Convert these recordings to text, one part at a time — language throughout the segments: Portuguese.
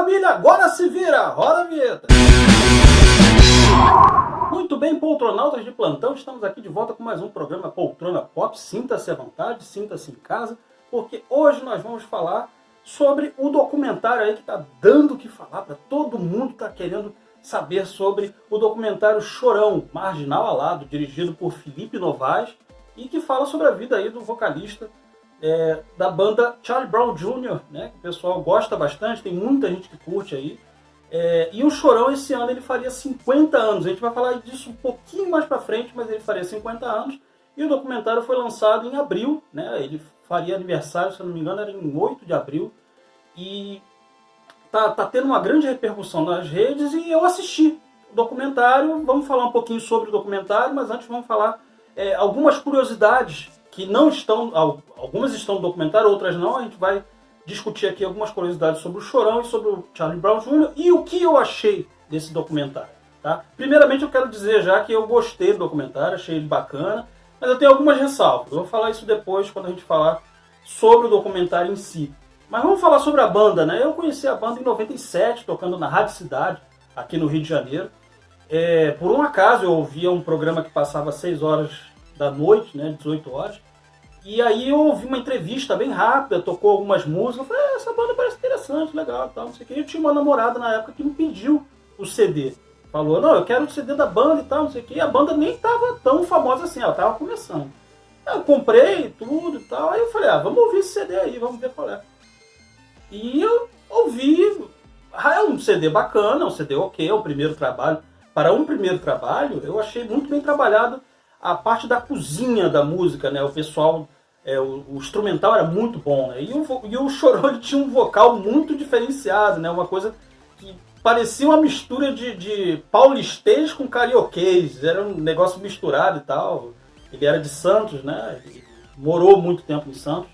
família, agora se vira! Roda a vinheta! Muito bem, poltronautas de plantão, estamos aqui de volta com mais um programa Poltrona Pop. Sinta-se à vontade, sinta-se em casa, porque hoje nós vamos falar sobre o documentário aí que está dando o que falar para todo mundo, está querendo saber sobre o documentário Chorão, Marginal Alado, dirigido por Felipe Novaes, e que fala sobre a vida aí do vocalista da banda Charlie Brown Jr., né, que o pessoal gosta bastante, tem muita gente que curte aí. E o Chorão esse ano ele faria 50 anos, a gente vai falar disso um pouquinho mais pra frente, mas ele faria 50 anos, e o documentário foi lançado em abril, né, ele faria aniversário, se eu não me engano, era em 8 de abril, e tá tendo uma grande repercussão nas redes, e eu assisti o documentário. Vamos falar um pouquinho sobre o documentário, mas antes vamos falar algumas curiosidades que não estão, algumas estão no documentário, outras não. A gente vai discutir aqui algumas curiosidades sobre o Chorão e sobre o Charlie Brown Jr. e o que eu achei desse documentário. Tá? Primeiramente eu quero dizer já que eu gostei do documentário, achei ele bacana, mas eu tenho algumas ressalvas. Eu vou falar isso depois quando a gente falar sobre o documentário em si. Mas vamos falar sobre a banda, né? Eu conheci a banda em 97, tocando na Rádio Cidade, aqui no Rio de Janeiro. Por um acaso eu ouvia um programa que passava às 6 horas da noite, né, 18 horas, e aí eu ouvi uma entrevista bem rápida, tocou algumas músicas, eu falei, essa banda parece interessante, legal, tal, não sei o que. Eu tinha uma namorada na época que me pediu o CD, falou, não, eu quero o CD da banda e tal, não sei o que, e a banda nem estava tão famosa assim, ela estava começando. Eu comprei tudo e tal, aí eu falei, vamos ouvir esse CD aí, vamos ver qual é. E eu ouvi, é um CD bacana, um CD ok, é um primeiro trabalho. Para um primeiro trabalho, eu achei muito bem trabalhado a parte da cozinha da música, né? O pessoal, o instrumental era muito bom, né? E o Chorão ele tinha um vocal muito diferenciado, né? Uma coisa que parecia uma mistura de paulistês com carioquês, era um negócio misturado e tal. Ele era de Santos, né? Ele morou muito tempo em Santos,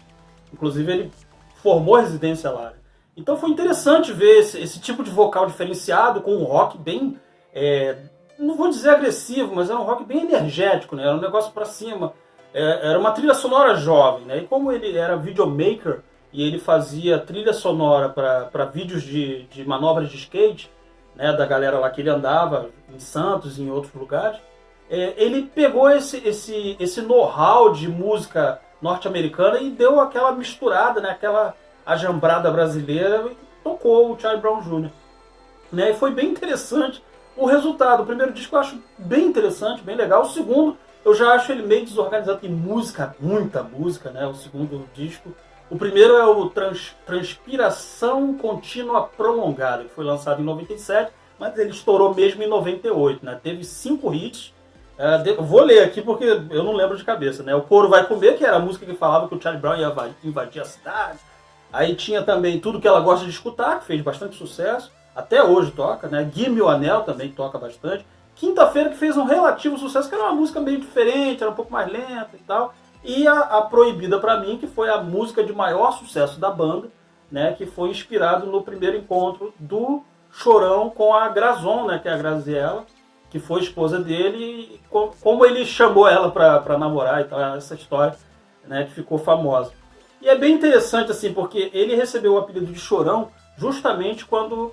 inclusive ele formou residência lá. Então foi interessante ver esse tipo de vocal diferenciado com um rock bem... não vou dizer agressivo, mas era um rock bem energético, né? Era um negócio pra cima. Era uma trilha sonora jovem, né? E como ele era videomaker e ele fazia trilha sonora para vídeos de manobras de skate, né? Da galera lá que ele andava em Santos e em outros lugares, ele pegou esse know-how de música norte-americana e deu aquela misturada, né? Aquela ajambrada brasileira, e tocou o Charlie Brown Jr., né? E foi bem interessante o resultado. O primeiro disco eu acho bem interessante, bem legal. O segundo eu já acho ele meio desorganizado, tem música, muita música, né? O segundo disco. O primeiro é o Transpiração Contínua Prolongada, que foi lançado em 97, mas ele estourou mesmo em 98, né? Teve 5 hits. Eu vou ler aqui porque eu não lembro de cabeça, né? O Couro Vai Comer, que era a música que falava que o Charlie Brown ia invadir a cidade. Aí tinha também Tudo Que Ela Gosta de Escutar, que fez bastante sucesso. Até hoje toca, né? Guime o Anel também toca bastante. Quinta-feira, que fez um relativo sucesso, que era uma música meio diferente, era um pouco mais lenta e tal. E a Proibida Pra Mim, que foi a música de maior sucesso da banda, né? Que foi inspirado no primeiro encontro do Chorão com a Grazon, né? Que é a Graziella, que foi esposa dele, e como ele chamou ela pra namorar e tal, essa história, né? Que ficou famosa. E é bem interessante, assim, porque ele recebeu o apelido de Chorão justamente quando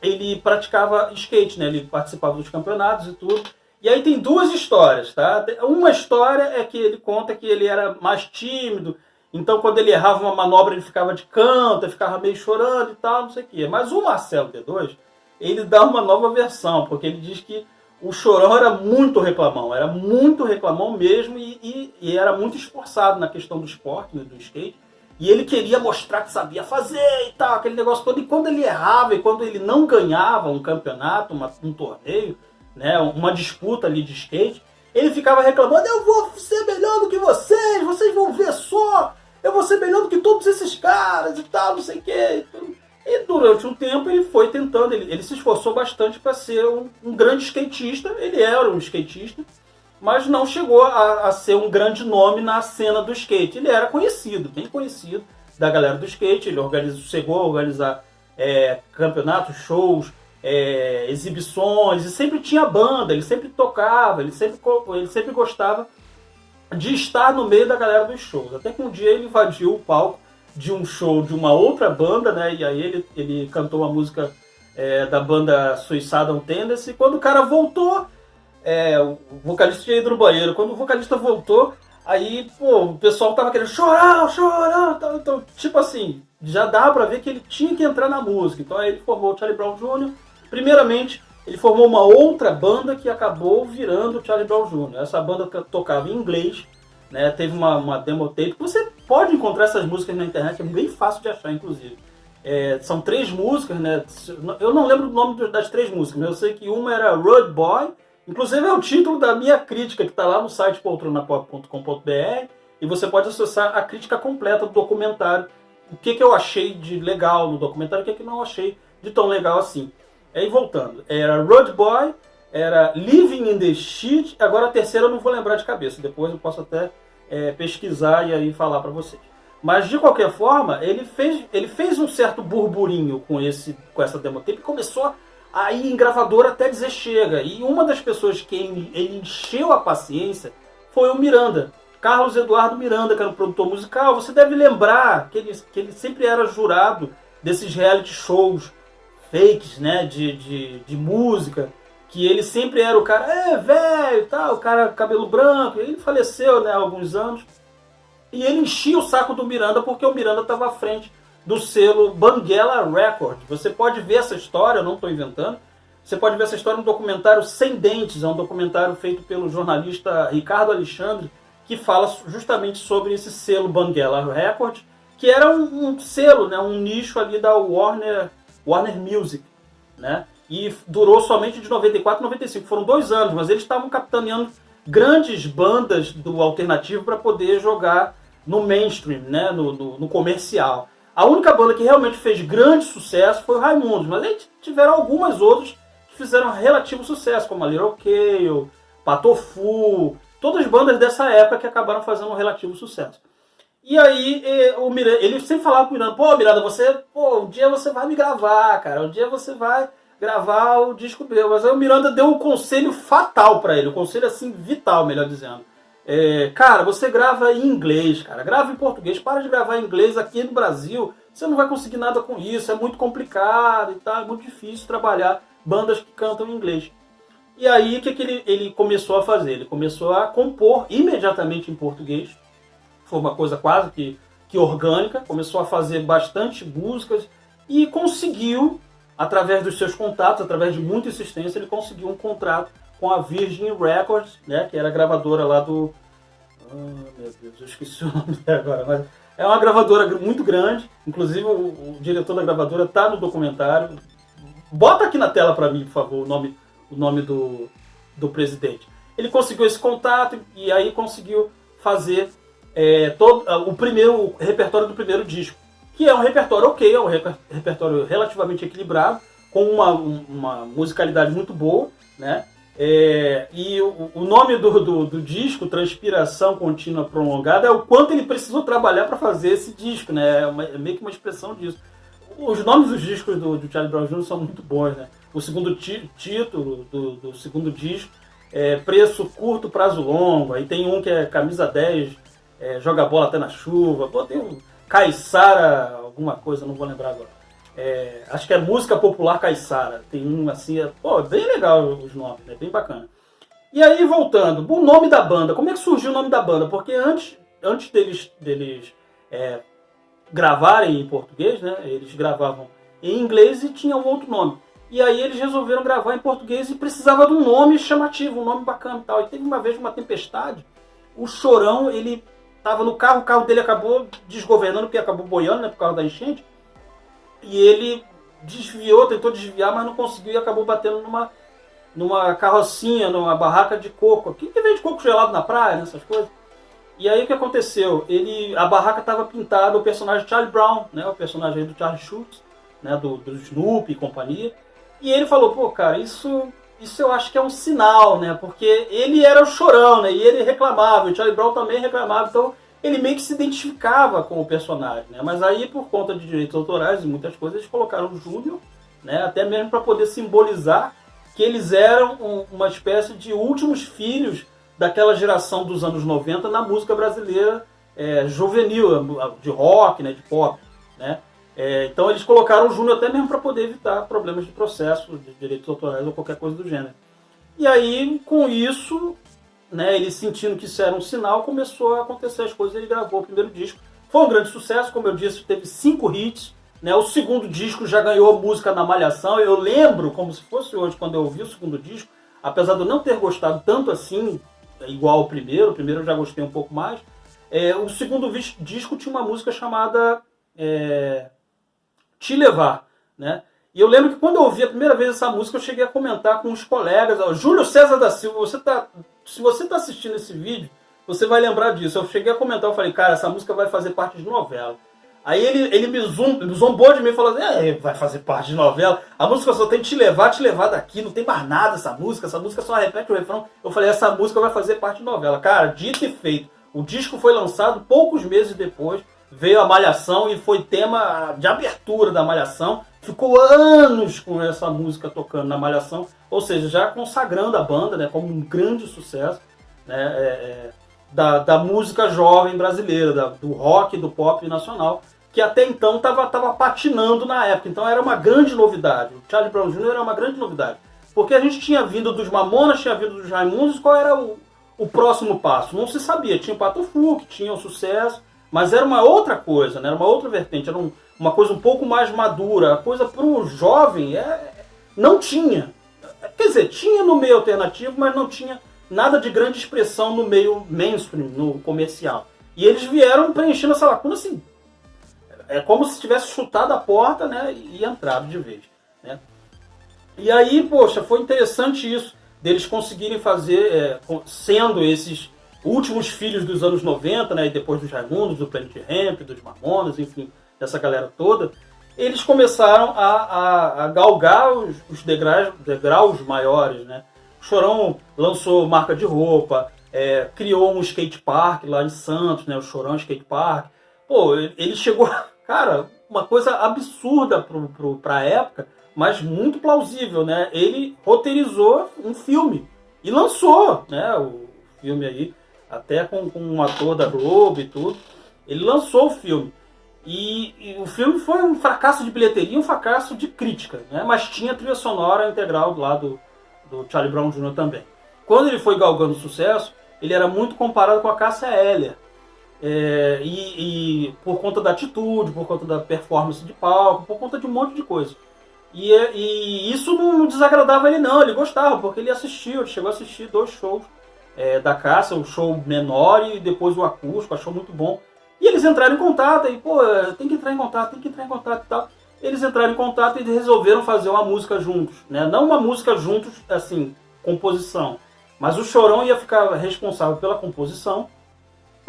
ele praticava skate, né? Ele participava dos campeonatos e tudo. E aí tem 2 histórias, tá? Uma história é que ele conta que ele era mais tímido, então quando ele errava uma manobra ele ficava de canto, ele ficava meio chorando e tal, não sei o quê. Mas o Marcelo D2, ele dá uma nova versão, porque ele diz que o Chorão era muito reclamão mesmo, e era muito esforçado na questão do esporte, né, do skate. E ele queria mostrar que sabia fazer e tal, aquele negócio todo. E quando ele errava, e quando ele não ganhava um campeonato, um torneio, né, uma disputa ali de skate, ele ficava reclamando, eu vou ser melhor do que vocês vão ver só, eu vou ser melhor do que todos esses caras e tal, não sei o quê. E durante um tempo ele foi tentando, ele se esforçou bastante para ser um grande skatista, ele era um skatista, mas não chegou a ser um grande nome na cena do skate. Ele era conhecido, bem conhecido da galera do skate, ele chegou a organizar campeonatos, shows, exibições, e sempre tinha banda, ele sempre tocava, ele sempre gostava de estar no meio da galera dos shows. Até que um dia ele invadiu o palco de um show de uma outra banda, né? E aí ele cantou uma música da banda Suicidal Tendency. Quando o cara voltou, o vocalista tinha ido no banheiro. Quando o vocalista voltou, aí, pô, o pessoal tava querendo chorar. Então, tipo assim, já dá pra ver que ele tinha que entrar na música. Então aí ele formou o Charlie Brown Jr. Primeiramente, ele formou uma outra banda que acabou virando o Charlie Brown Jr. Essa banda tocava em inglês, né? Teve uma demo tape. Você pode encontrar essas músicas na internet, é bem fácil de achar, inclusive. São 3 músicas, né? Eu não lembro o nome das 3 músicas, mas eu sei que uma era Road Boy. Inclusive é o título da minha crítica, que está lá no site poltronapop.com.br, e você pode acessar a crítica completa do documentário, o que eu achei de legal no documentário, o que eu não achei de tão legal assim. Aí voltando, era Road Boy, era Living in the Shit, agora a terceira eu não vou lembrar de cabeça, depois eu posso até pesquisar e aí falar para vocês. Mas de qualquer forma, ele fez um certo burburinho com essa demo tape e começou aí em gravadora até dizer chega. E uma das pessoas que ele encheu a paciência foi o Miranda. Carlos Eduardo Miranda, que era um produtor musical. Você deve lembrar que ele sempre era jurado desses reality shows fakes, né, de música. Que ele sempre era o cara, velho, tá, o cara cabelo branco. Ele faleceu, né, há alguns anos. E ele enchia o saco do Miranda porque o Miranda estava à frente do selo Banguela Records. Você pode ver essa história, eu não estou inventando, você pode ver essa história no documentário Sem Dentes, é um documentário feito pelo jornalista Ricardo Alexandre, que fala justamente sobre esse selo Banguela Records, que era um selo, né, um nicho ali da Warner Music, né, e durou somente de 94 a 95, foram 2 anos, mas eles estavam capitaneando grandes bandas do alternativo para poder jogar no mainstream, né, no comercial. A única banda que realmente fez grande sucesso foi o Raimundos, mas aí tiveram algumas outras que fizeram relativo sucesso, como a Little Kale, Patofu, todas as bandas dessa época que acabaram fazendo um relativo sucesso. E aí o Miranda, ele sempre falava pro Miranda, Miranda, um dia você vai me gravar, cara, um dia você vai gravar o disco meu. Mas aí o Miranda deu um conselho fatal pra ele, um conselho assim vital, melhor dizendo. Cara, você grava em inglês, cara, grava em português, para de gravar em inglês aqui no Brasil, você não vai conseguir nada com isso, é muito complicado e tal, é muito difícil trabalhar bandas que cantam em inglês. E aí o que ele começou a fazer? Ele começou a compor imediatamente em português, foi uma coisa quase que orgânica, começou a fazer bastante músicas e conseguiu, através dos seus contatos, através de muita insistência, ele conseguiu um contrato com a Virgin Records, né, que era a gravadora lá do... meu Deus, eu esqueci o nome agora, mas é uma gravadora muito grande, inclusive o diretor da gravadora está no documentário. Bota aqui na tela para mim, por favor, o nome do presidente. Ele conseguiu esse contato e aí conseguiu fazer todo o primeiro repertório do primeiro disco, que é um repertório ok, é um repertório relativamente equilibrado, com uma musicalidade muito boa, né? E o nome do disco, Transpiração Contínua Prolongada, é o quanto ele precisou trabalhar para fazer esse disco, né? É meio que uma expressão disso. Os nomes dos discos do Charlie Brown Jr. são muito bons, né? O segundo título do segundo disco é Preço Curto, Prazo Longo. Aí tem um que é Camisa 10, Joga Bola Até na Chuva. Pô, tem um Caiçara, alguma coisa, não vou lembrar agora. Acho que é Música Popular Caiçara. Tem um assim, bem legal os nomes, né? Bem bacana. E aí, voltando, o nome da banda. Como é que surgiu o nome da banda? Porque antes deles gravarem em português, né? Eles gravavam em inglês e tinham outro nome. E aí eles resolveram gravar em português e precisava de um nome chamativo, um nome bacana e tal. E teve uma vez uma tempestade, o Chorão, ele estava no carro, o carro dele acabou desgovernando, porque acabou boiando, né, por causa da enchente. E ele tentou desviar, mas não conseguiu e acabou batendo numa carrocinha, numa barraca de coco. Quem que vende coco gelado na praia, nessas coisas? E aí o que aconteceu? A barraca estava pintada, o personagem Charlie Brown, né, o personagem aí do Charlie Schultz, né, do Snoopy e companhia. E ele falou, cara, isso eu acho que é um sinal, né, porque ele era o Chorão, né, e ele reclamava, e o Charlie Brown também reclamava, então ele meio que se identificava com o personagem, né, mas aí por conta de direitos autorais e muitas coisas, eles colocaram o Júnior, né, até mesmo para poder simbolizar que eles eram uma espécie de últimos filhos daquela geração dos anos 90 na música brasileira, juvenil, de rock, né, de pop, né? Então eles colocaram o Júnior até mesmo para poder evitar problemas de processo de direitos autorais ou qualquer coisa do gênero. E aí, com isso, né, ele sentindo que isso era um sinal, começou a acontecer as coisas, ele gravou o primeiro disco. Foi um grande sucesso, como eu disse, teve 5 hits, né? O segundo disco já ganhou música na Malhação. Eu lembro, como se fosse hoje, quando eu ouvi o segundo disco, apesar de eu não ter gostado tanto assim, igual o primeiro eu já gostei um pouco mais, o segundo disco tinha uma música chamada Te Levar, né? E eu lembro que quando eu ouvi a primeira vez essa música, eu cheguei a comentar com os colegas. Júlio César da Silva, se você está assistindo esse vídeo, você vai lembrar disso. Eu cheguei a comentar, eu falei, cara, essa música vai fazer parte de novela. Aí ele me zombou de mim e falou assim, vai fazer parte de novela? A música só tem te levar daqui, não tem mais nada essa música só repete o refrão. Eu falei, essa música vai fazer parte de novela. Cara, dito e feito. O disco foi lançado poucos meses depois, veio a Malhação e foi tema de abertura da Malhação. Ficou anos com essa música tocando na Malhação, ou seja, já consagrando a banda, né, como um grande sucesso, né, da música jovem brasileira, do rock, do pop nacional, que até então estava patinando na época. Então era uma grande novidade. O Charlie Brown Jr. era uma grande novidade. Porque a gente tinha vindo dos Mamonas, tinha vindo dos Raimundos, qual era o próximo passo? Não se sabia. Tinha o Pato Fu, que tinha o sucesso, mas era uma outra coisa, né? Era uma outra vertente, era uma coisa um pouco mais madura. A coisa para o jovem não tinha. Quer dizer, tinha no meio alternativo, mas não tinha nada de grande expressão no meio mainstream, no comercial. E eles vieram preenchendo essa lacuna assim. É como se tivesse chutado a porta, né, e entrado de vez, né? E aí, poxa, foi interessante isso, deles conseguirem fazer, sendo esses últimos filhos dos anos 90, né, e depois dos Raimundos, do Planet Hemp, dos Mamonas, enfim, dessa galera toda, eles começaram a galgar os degraus maiores, né? O Chorão lançou marca de roupa, criou um skate park lá em Santos, né, o Chorão Skate Park. Pô, ele chegou, cara, uma coisa absurda para a época, mas muito plausível, né? Ele roteirizou um filme e lançou, né, o filme aí, até com um ator da Globo e tudo. Ele lançou o filme. E o filme foi um fracasso de bilheteria, um fracasso de crítica, né? Mas tinha trilha sonora integral do lado do Charlie Brown Jr. também. Quando ele foi galgando sucesso, ele era muito comparado com a Cássia Eller. E por conta da atitude, por conta da performance de palco, por conta de um monte de coisa. E isso não desagradava ele não, ele gostava, porque ele chegou a assistir 2 shows da Cássia, um show menor e depois o acústico, achou muito bom. E eles entraram em contato, e tem que entrar em contato e tal. Eles entraram em contato e resolveram fazer uma música juntos, né? Não uma música juntos, assim, composição, mas o Chorão ia ficar responsável pela composição,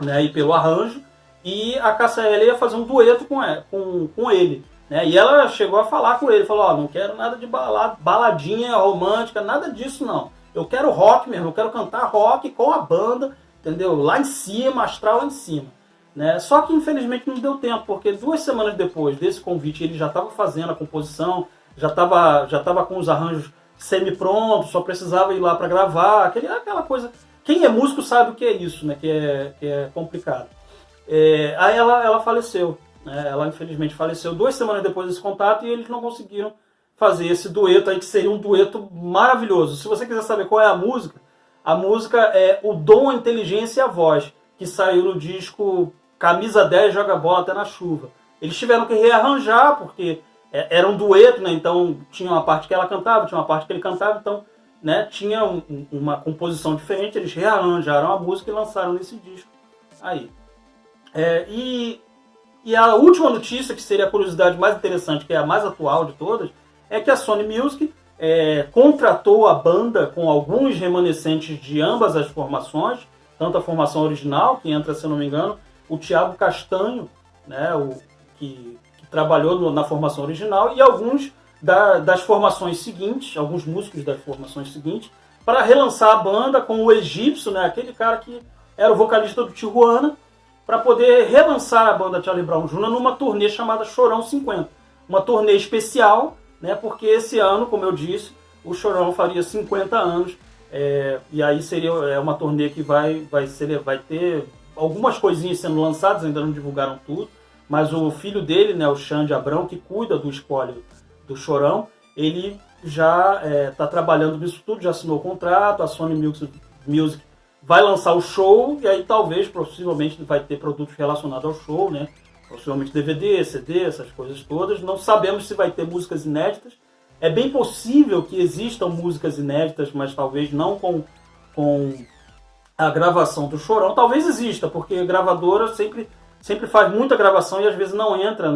né, e pelo arranjo, e a Cássia Eller ia fazer um dueto com ele, né? E ela chegou a falar com ele, falou, não quero nada de baladinha romântica, nada disso não. Eu quero rock mesmo, eu quero cantar rock com a banda, entendeu? Lá em cima, astral lá em cima. Né? Só que infelizmente não deu tempo, porque 2 semanas depois desse convite ele já estava fazendo a composição, já estava com os arranjos semi-prontos, só precisava ir lá para gravar, aquela coisa. Quem é músico sabe o que é isso, né? que é complicado. Aí ela faleceu, né? Ela infelizmente faleceu 2 semanas depois desse contato e eles não conseguiram fazer esse dueto aí, que seria um dueto maravilhoso. Se você quiser saber qual é a música é O Dom, a Inteligência e a Voz, que saiu no disco Camisa 10 Joga Bola Até na Chuva. Eles tiveram que rearranjar, porque era um dueto, né? Então tinha uma parte que ela cantava, tinha uma parte que ele cantava, então, né, tinha uma composição diferente, eles rearranjaram a música e lançaram nesse disco aí. E a última notícia, que seria a curiosidade mais interessante, que é a mais atual de todas, é que a Sony Music contratou a banda com alguns remanescentes de ambas as formações, tanto a formação original, que entra, se eu não me engano, o Thiago Castanho, né, que trabalhou na formação original, e alguns das formações seguintes, alguns músicos das formações seguintes, para relançar a banda com o Egípcio, né, aquele cara que era o vocalista do Tijuana, para poder relançar a banda Charlie Brown Jr. numa turnê chamada Chorão 50. Uma turnê especial, né, porque esse ano, como eu disse, o Chorão faria 50 anos, e aí seria uma turnê que vai ter algumas coisinhas sendo lançadas, ainda não divulgaram tudo, mas o filho dele, né, o Xande Abrão, que cuida do espólio do Chorão, ele já está trabalhando nisso tudo, já assinou o contrato, a Sony Music vai lançar o show, e aí talvez, possivelmente, vai ter produtos relacionados ao show, né? Possivelmente DVD, CD, essas coisas todas. Não sabemos se vai ter músicas inéditas. É bem possível que existam músicas inéditas, mas talvez não com a gravação do Chorão. Talvez exista, porque a gravadora sempre faz muita gravação e às vezes não entra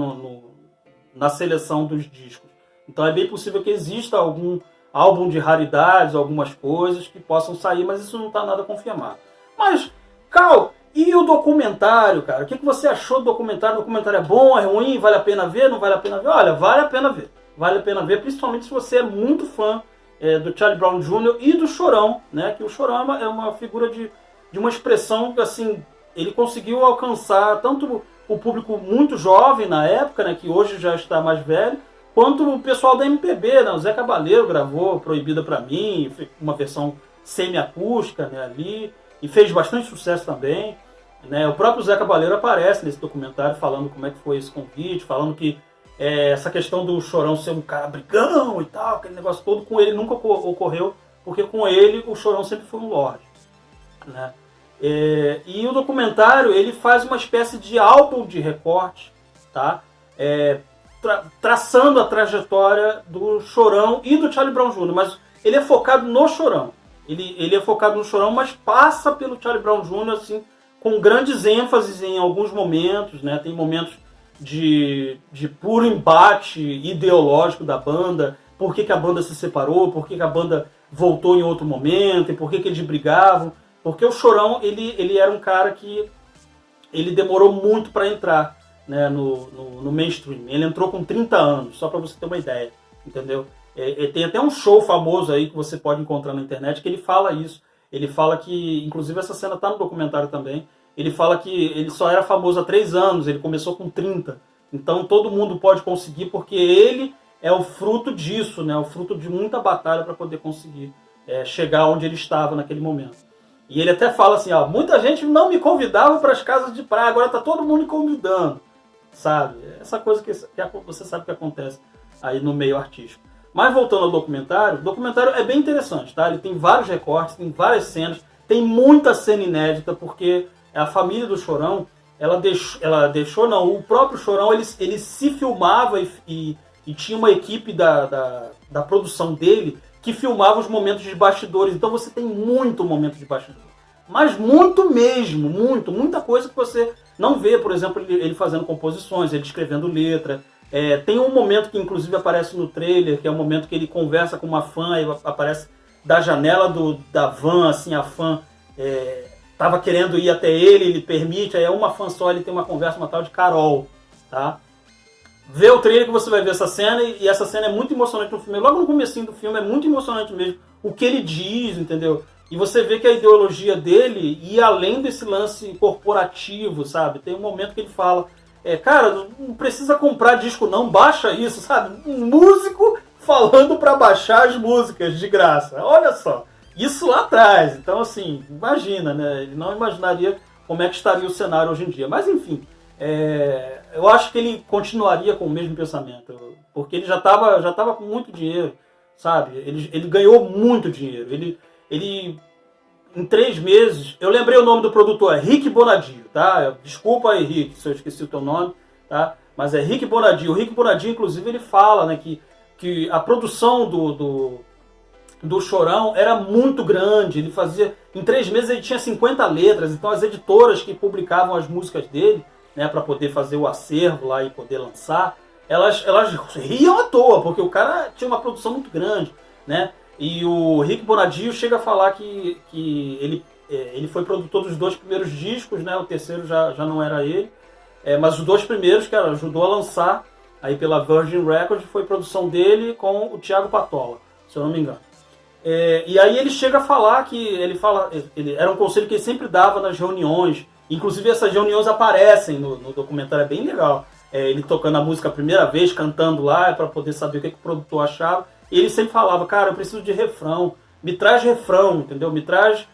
na seleção dos discos. Então é bem possível que exista algum álbum de raridades, algumas coisas que possam sair, mas isso não está nada confirmado. Mas, Cal, e o documentário, cara? O que você achou do documentário? O documentário é bom, é ruim? Vale a pena ver? Não vale a pena ver? Olha, vale a pena ver. Vale a pena ver, principalmente se você é muito fã do Charlie Brown Jr. e do Chorão, né? Que o Chorão é uma figura de uma expressão que, assim, ele conseguiu alcançar tanto o público muito jovem na época, né? Que hoje já está mais velho, quanto o pessoal da MPB, né? O Zé Cabaleiro gravou Proibida Pra Mim, uma versão semi-acústica, né, ali, e fez bastante sucesso também, né? O próprio Zé Cabaleiro aparece nesse documentário falando como é que foi esse convite, falando que essa questão do Chorão ser um cara brigão e tal, aquele negócio todo, com ele nunca ocorreu, porque com ele o Chorão sempre foi um lorde, né? E o documentário, ele faz uma espécie de álbum de recorte, tá? Traçando a trajetória do Chorão e do Charlie Brown Jr., mas ele é focado no Chorão. Ele é focado no Chorão, mas passa pelo Charlie Brown Jr., assim, com grandes ênfases em alguns momentos, né? Tem momentos de puro embate ideológico da banda, por que a banda se separou, por que a banda voltou em outro momento, e por que eles brigavam. Porque o Chorão, ele era um cara que ele demorou muito para entrar, né, no mainstream. Ele entrou com 30 anos, só para você ter uma ideia, entendeu? Tem até um show famoso aí que você pode encontrar na internet que ele fala isso. Ele fala que, inclusive essa cena está no documentário também, ele fala que ele só era famoso há 3 anos, ele começou com 30. Então todo mundo pode conseguir, porque ele é o fruto disso, né? O fruto de muita batalha para poder conseguir chegar onde ele estava naquele momento. E ele até fala assim, ó, muita gente não me convidava para as casas de praia, agora tá todo mundo me convidando, sabe? Essa coisa que você sabe que acontece aí no meio artístico. Mas voltando ao documentário, o documentário é bem interessante, tá? Ele tem vários recortes, tem várias cenas, tem muita cena inédita, porque a família do Chorão, o próprio Chorão, ele se filmava e tinha uma equipe da produção dele que filmava os momentos de bastidores. Então você tem muito momento de bastidores. Mas muito mesmo, muita coisa que você não vê. Por exemplo, ele fazendo composições, ele escrevendo letra. Tem um momento que inclusive aparece no trailer, que é o momento que ele conversa com uma fã, e aparece da janela da van, assim, a fã tava querendo ir até ele permite, aí é uma fã só, ele tem uma conversa, uma tal de Carol, tá? Vê o trailer que você vai ver essa cena, e essa cena é muito emocionante no filme. Logo no comecinho do filme é muito emocionante mesmo o que ele diz, entendeu? E você vê que a ideologia dele ia além desse lance corporativo, sabe? Tem um momento que ele fala, cara, não precisa comprar disco não, baixa isso, sabe? Um músico falando para baixar as músicas de graça. Olha só, isso lá atrás. Então, assim, imagina, né? Ele não imaginaria como é que estaria o cenário hoje em dia. Mas, enfim, eu acho que ele continuaria com o mesmo pensamento, porque ele já estava com muito dinheiro, sabe? Ele ganhou muito dinheiro. Ele em 3 meses, eu lembrei o nome do produtor, é Rick Bonadio, tá? Desculpa aí, Rick, se eu esqueci o teu nome, tá? Mas é Rick Bonadio. O Rick Bonadio, inclusive, ele fala, né, que a produção do Chorão era muito grande. Ele fazia, em 3 meses ele tinha 50 letras, então as editoras que publicavam as músicas dele, né, para poder fazer o acervo lá e poder lançar, elas riam à toa, porque o cara tinha uma produção muito grande, né? E o Rick Bonadio chega a falar que ele foi produtor dos 2 primeiros discos, né? O terceiro já não era ele, mas os 2 primeiros, cara, ajudou a lançar aí pela Virgin Records, foi produção dele com o Thiago Patola, se eu não me engano. E aí ele chega a falar que ele era um conselho que ele sempre dava nas reuniões. Inclusive essas reuniões aparecem no documentário, é bem legal. Ele tocando a música a primeira vez, cantando lá, para poder saber o que o produtor achava. E ele sempre falava, cara, eu preciso de refrão, me traz refrão, entendeu? Me traz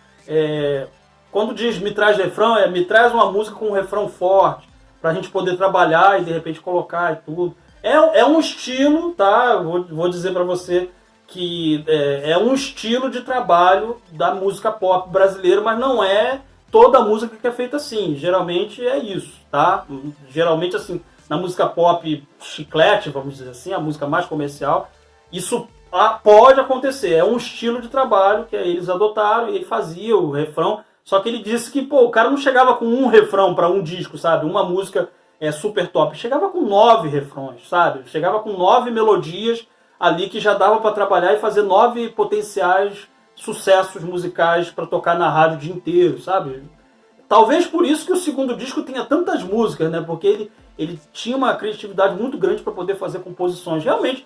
quando diz me traz refrão, me traz uma música com um refrão forte, pra gente poder trabalhar e de repente colocar e tudo. É um estilo, tá? Vou dizer pra você que é um estilo de trabalho da música pop brasileira, mas não é toda a música que é feita assim. Geralmente é isso, tá? Geralmente, assim, na música pop chiclete, vamos dizer assim, a música mais comercial, isso pode acontecer. É um estilo de trabalho que eles adotaram e ele fazia o refrão. Só que ele disse que, pô, o cara não chegava com um refrão para um disco, sabe? Uma música super top. Chegava com 9 refrões, sabe? Chegava com 9 melodias ali que já dava para trabalhar e fazer 9 potenciais sucessos musicais para tocar na rádio o dia inteiro, sabe? Talvez por isso que o segundo disco tenha tantas músicas, né? Porque ele tinha uma criatividade muito grande para poder fazer composições. Realmente,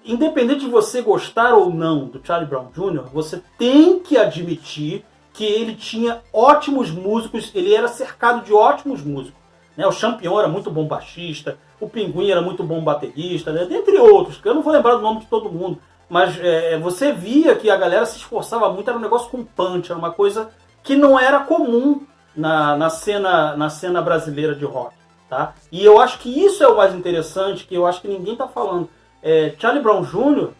independente de você gostar ou não do Charlie Brown Jr., você tem que admitir que ele tinha ótimos músicos, ele era cercado de ótimos músicos. Né? O Champion era muito bom baixista, o Pinguim era muito bom baterista, né? Dentre outros, que eu não vou lembrar do nome de todo mundo, mas você via que a galera se esforçava muito, era um negócio com punch, era uma coisa que não era comum na cena brasileira de rock. Tá? E eu acho que isso é o mais interessante, que eu acho que ninguém está falando. Charlie Brown Jr.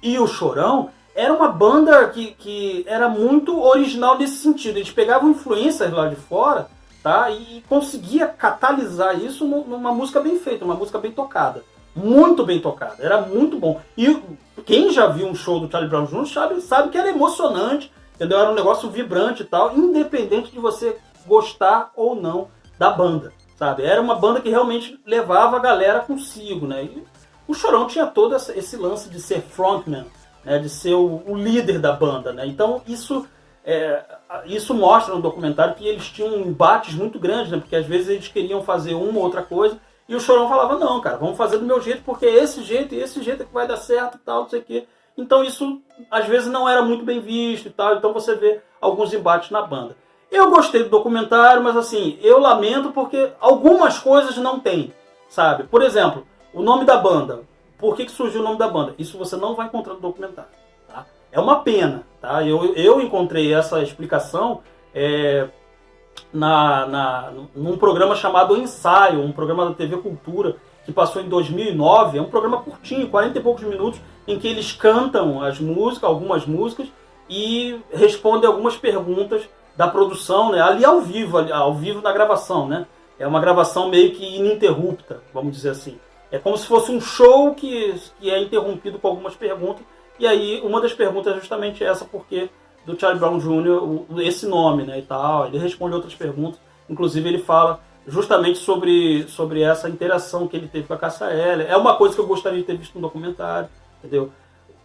e o Chorão era uma banda que era muito original nesse sentido. Eles pegavam influências lá de fora, tá? E conseguia catalisar isso numa música bem feita, uma música bem tocada. Muito bem tocada, era muito bom. E quem já viu um show do Charlie Brown Jr. sabe que era emocionante, entendeu? Era um negócio vibrante e tal, independente de você gostar ou não da banda, sabe? Era uma banda que realmente levava a galera consigo, né? E o Chorão tinha todo esse lance de ser frontman, né? De ser o líder da banda, né? Então isso mostra no documentário que eles tinham embates muito grandes, né? Porque às vezes eles queriam fazer uma ou outra coisa e o Chorão falava, não, cara, vamos fazer do meu jeito porque é esse jeito e esse jeito é que vai dar certo e tal, não sei o quê. Então isso às vezes não era muito bem visto e tal, então você vê alguns embates na banda. Eu gostei do documentário, mas assim, eu lamento porque algumas coisas não tem, sabe? Por exemplo, o nome da banda. Por que surgiu o nome da banda? Isso você não vai encontrar no documentário. Tá? É uma pena. Tá? Eu encontrei essa explicação num programa chamado Ensaio, um programa da TV Cultura, que passou em 2009. É um programa curtinho, 40 e poucos minutos, em que eles cantam algumas músicas, e respondem algumas perguntas da produção, né? Ali ao vivo na gravação. Né? É uma gravação meio que ininterrupta, vamos dizer assim. É como se fosse um show que é interrompido com algumas perguntas. E aí, uma das perguntas é justamente essa, porque do Charlie Brown Jr., esse nome, né, e tal. Ele responde outras perguntas. Inclusive, ele fala justamente sobre essa interação que ele teve com a Cássia Eller. É uma coisa que eu gostaria de ter visto no documentário, entendeu?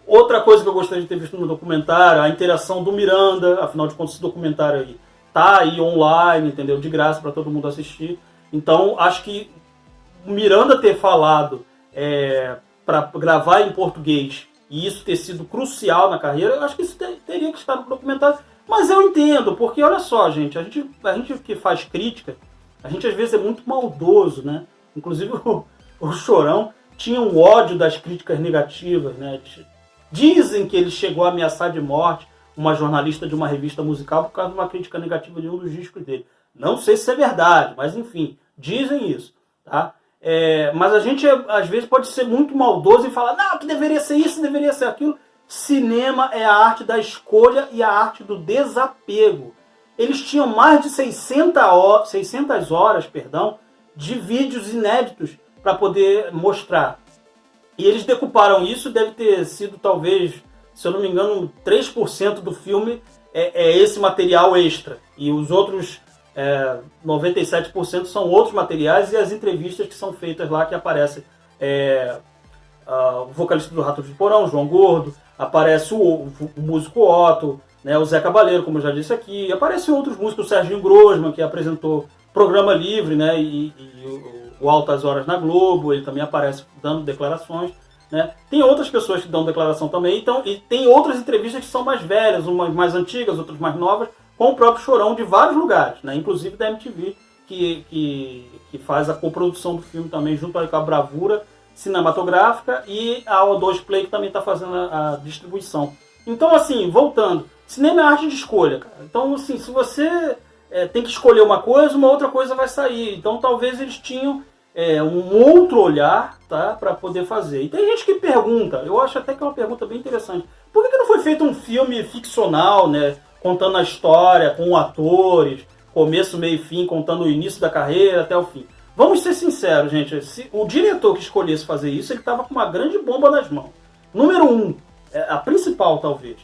Outra coisa que eu gostaria de ter visto no documentário, a interação do Miranda. Afinal de contas, esse documentário aí tá aí online, entendeu? De graça para todo mundo assistir. Então, acho que o Miranda ter falado para gravar em português e isso ter sido crucial na carreira, eu acho que isso teria que estar no documentário. Mas eu entendo, porque olha só, gente, a gente que faz crítica, a gente às vezes é muito maldoso, né? Inclusive o Chorão tinha um ódio das críticas negativas, né? Dizem que ele chegou a ameaçar de morte uma jornalista de uma revista musical por causa de uma crítica negativa de um dos discos dele. Não sei se é verdade, mas enfim, dizem isso, tá? Mas a gente, às vezes, pode ser muito maldoso e falar, não, que deveria ser isso, deveria ser aquilo. Cinema é a arte da escolha e a arte do desapego. Eles tinham mais de 600 horas de vídeos inéditos para poder mostrar. E eles decuparam isso, deve ter sido, talvez, se eu não me engano, 3% do filme é esse material extra. E os outros 97% são outros materiais e as entrevistas que são feitas lá, que aparecem o vocalista do Ratos de Porão, João Gordo, aparece o músico Otto, né, o Zé Cabaleiro, como eu já disse aqui, aparecem outros músicos, o Serginho Grosman, que apresentou Programa Livre, né, e o Altas Horas na Globo, ele também aparece dando declarações. Né? Tem outras pessoas que dão declaração também, então, e tem outras entrevistas que são mais velhas, umas mais antigas, outras mais novas, com o próprio Chorão de vários lugares, né? Inclusive da MTV, que faz a coprodução do filme também, junto com a Bravura Cinematográfica, e a O2 Play, que também está fazendo a distribuição. Então, assim, voltando, Cinema é arte de escolha, cara. Então, assim, se você tem que escolher uma coisa, uma outra coisa vai sair. Então, talvez eles tinham um outro olhar, tá, para poder fazer. E tem gente que pergunta, eu acho até que é uma pergunta bem interessante, por que não foi feito um filme ficcional, né, contando a história, com atores, começo, meio e fim, contando o início da carreira até o fim? Vamos ser sinceros, gente, se o diretor que escolhesse fazer isso, ele estava com uma grande bomba nas mãos. Número 1, a principal talvez,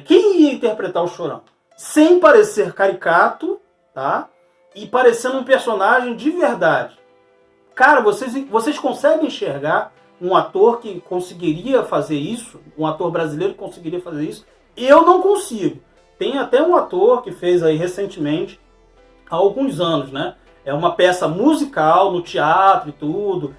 quem ia interpretar o Chorão? Sem parecer caricato, tá? E parecendo um personagem de verdade. Cara, vocês conseguem enxergar um ator que conseguiria fazer isso? Um ator brasileiro que conseguiria fazer isso? Eu não consigo. Tem até um ator que fez aí recentemente, há alguns anos, né? É uma peça musical no teatro e tudo,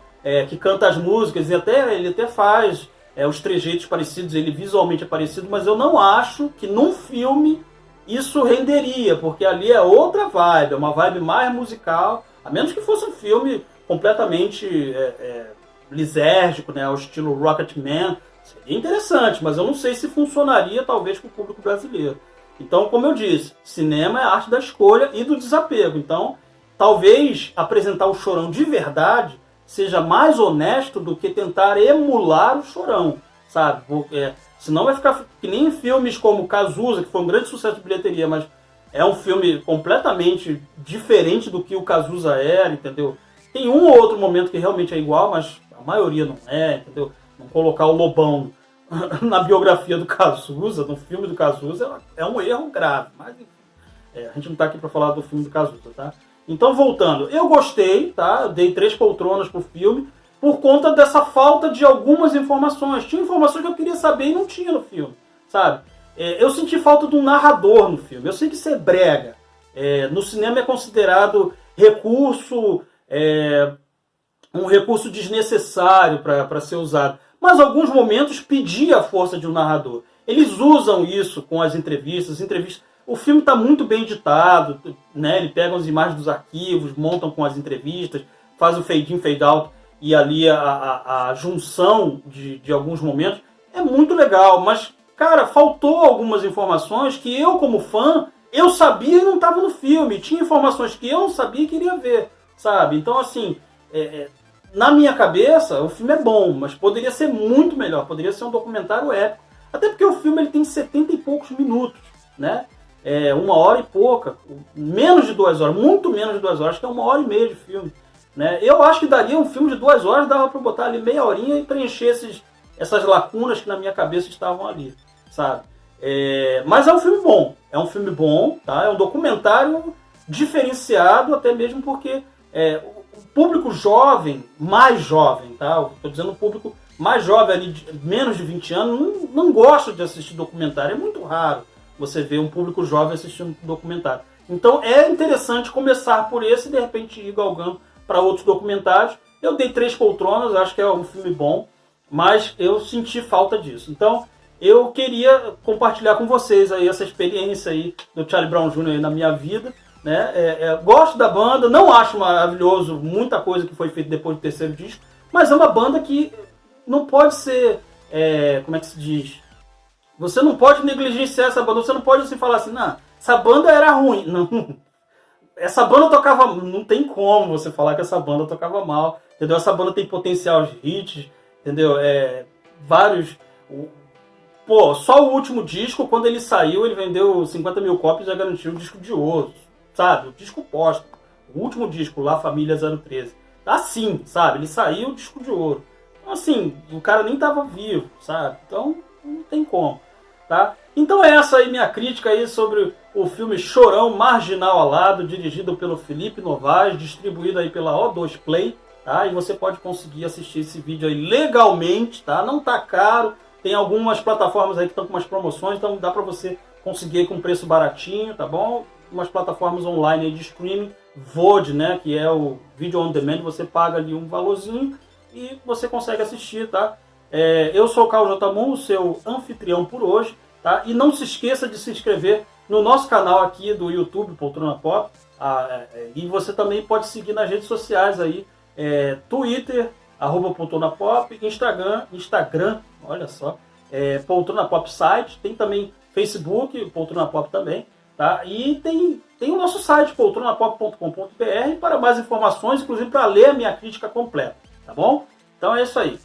que canta as músicas, e ele até faz os trejeitos parecidos, ele visualmente é parecido, mas eu não acho que num filme isso renderia, porque ali é outra vibe, é uma vibe mais musical, a menos que fosse um filme completamente lisérgico, né, ao estilo Rocketman, seria interessante, mas eu não sei se funcionaria talvez com o público brasileiro. Então, como eu disse, cinema é a arte da escolha e do desapego. Então, talvez apresentar o Chorão de verdade seja mais honesto do que tentar emular o Chorão, sabe? Porque senão vai ficar que nem filmes como Cazuza, que foi um grande sucesso de bilheteria, mas é um filme completamente diferente do que o Cazuza era, entendeu? Tem um ou outro momento que realmente é igual, mas a maioria não é, entendeu? Não colocar o Lobão na biografia do Cazuza, no filme do Cazuza, é um erro grave. Mas a gente não está aqui para falar do filme do Cazuza, tá? Então, voltando, eu gostei, tá? Eu dei 3 poltronas pro filme por conta dessa falta de algumas informações. Tinha informações que eu queria saber e não tinha no filme, sabe? Eu senti falta de um narrador no filme. Eu sei que isso é brega. No cinema é considerado um recurso desnecessário para ser usado. Mas, em alguns momentos, pedia a força de um narrador. Eles usam isso com as entrevistas. O filme está muito bem editado, né? Ele pega as imagens dos arquivos, montam com as entrevistas, faz o fade in, fade out, e ali a junção de alguns momentos. É muito legal, mas, cara, faltou algumas informações que eu, como fã, eu sabia e não estava no filme. Tinha informações que eu não sabia e queria ver, sabe? Então, assim, na minha cabeça, o filme é bom, mas poderia ser muito melhor. Poderia ser um documentário épico. Até porque o filme ele tem 70 e poucos minutos, né? 1 hora e pouca, menos de 2 horas, muito menos de 2 horas, que é 1h30 de filme, né? Eu acho que daria um filme de 2 horas, dava para botar ali meia horinha e preencher essas lacunas que na minha cabeça estavam ali, sabe? Mas é um filme bom, tá? É um documentário diferenciado, até mesmo porque o público jovem, mais jovem, tá? Estou dizendo o público mais jovem, ali, menos de 20 anos, não gosta de assistir documentário, é muito raro você vê um público jovem assistindo documentário. Então é interessante começar por esse e de repente ir galgando para outros documentários. Eu dei 3 poltronas, acho que é um filme bom, mas eu senti falta disso. Então eu queria compartilhar com vocês aí essa experiência aí do Charlie Brown Jr. aí na minha vida, né? Gosto da banda, não acho maravilhoso muita coisa que foi feita depois do 3º disco, mas é uma banda que não pode ser, como é que se diz? Você não pode negligenciar essa banda, você não pode assim, falar assim, não, essa banda era ruim. Não, essa banda tocava, não tem como você falar que essa banda tocava mal, entendeu? Essa banda tem potencial de hits, entendeu? Vários... só o último disco, quando ele saiu, ele vendeu 50 mil cópias e já garantiu o disco de ouro, sabe? O disco póstumo. O último disco, lá, Família 013. Assim, sabe? Ele saiu, o disco de ouro. Então, assim, o cara nem tava vivo, sabe? Então, não tem como. Tá? Então essa aí minha crítica aí sobre o filme Chorão Marginal Alado, dirigido pelo Felipe Novaes, distribuído aí pela O2 Play, tá? E você pode conseguir assistir esse vídeo aí legalmente, tá? Não tá caro, tem algumas plataformas aí que estão com umas promoções, então dá para você conseguir aí com preço baratinho, tá bom? Umas plataformas online aí de streaming, VOD, né? Que é o Video On Demand, você paga ali um valorzinho e você consegue assistir, tá? Eu sou o Carlos Jotamon, o seu anfitrião por hoje, tá? E não se esqueça de se inscrever no nosso canal aqui do YouTube, Poltrona Pop, e você também pode seguir nas redes sociais aí, Twitter, @Poltrona Pop, Instagram, olha só, Poltrona Pop Site, tem também Facebook, Poltrona Pop também, tá? E tem o nosso site, poltronapop.com.br, para mais informações, inclusive para ler a minha crítica completa, tá bom? Então é isso aí.